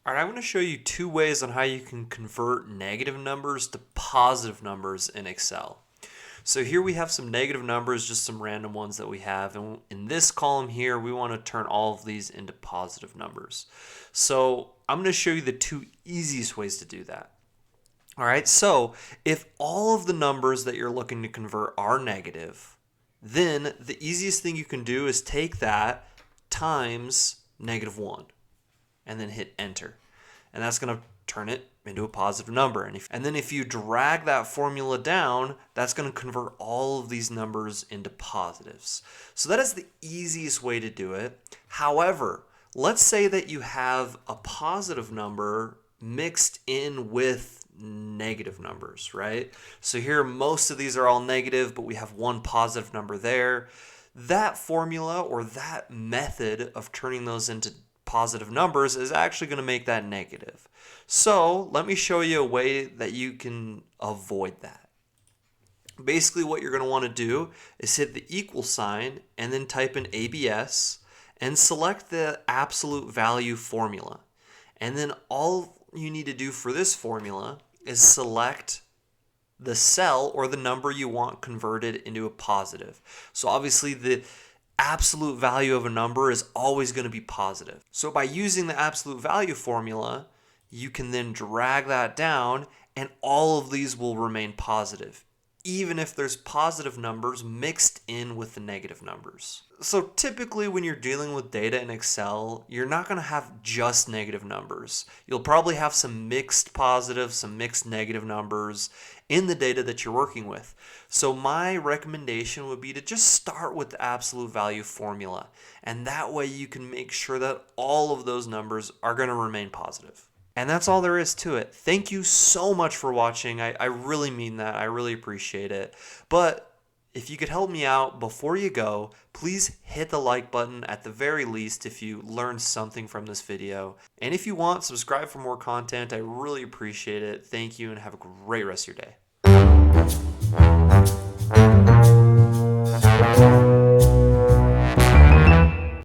All right, I'm going to show you two ways on how you can convert negative numbers to positive numbers in Excel. So here we have some negative numbers, just some random ones that we have. And in this column here, we want to turn all of these into positive numbers. So I'm going to show you the two easiest ways to do that. All right, so if all of the numbers that you're looking to convert are negative, then the easiest thing you can do is take that times -1 and then hit enter. And that's going to turn it into a positive number. And then if you drag that formula down, that's going to convert all of these numbers into positives. So that is the easiest way to do it. However, let's say that you have a positive number mixed in with negative numbers, right? So here most of these are all negative, but we have one positive number there. That formula or that method of turning those into positive numbers is actually going to make that negative. So let me show you a way that you can avoid that. Basically what you're going to want to do is hit the equal sign and then type in ABS and select the absolute value formula. And then all you need to do for this formula is select the cell or the number you want converted into a positive. So obviously the absolute value of a number is always going to be positive. So by using the absolute value formula, you can then drag that down and all of these will remain positive, even if there's positive numbers mixed in with the negative numbers. So typically when you're dealing with data in Excel, you're not going to have just negative numbers. You'll probably have some mixed positive, some mixed negative numbers in the data that you're working with. So my recommendation would be to just start with the absolute value formula. And that way you can make sure that all of those numbers are going to remain positive. And that's all there is to it. Thank you so much for watching. I really mean that. I really appreciate it. But if you could help me out before you go, please hit the like button at the very least if you learned something from this video. And if you want, subscribe for more content. I really appreciate it. Thank you and have a great rest of your day.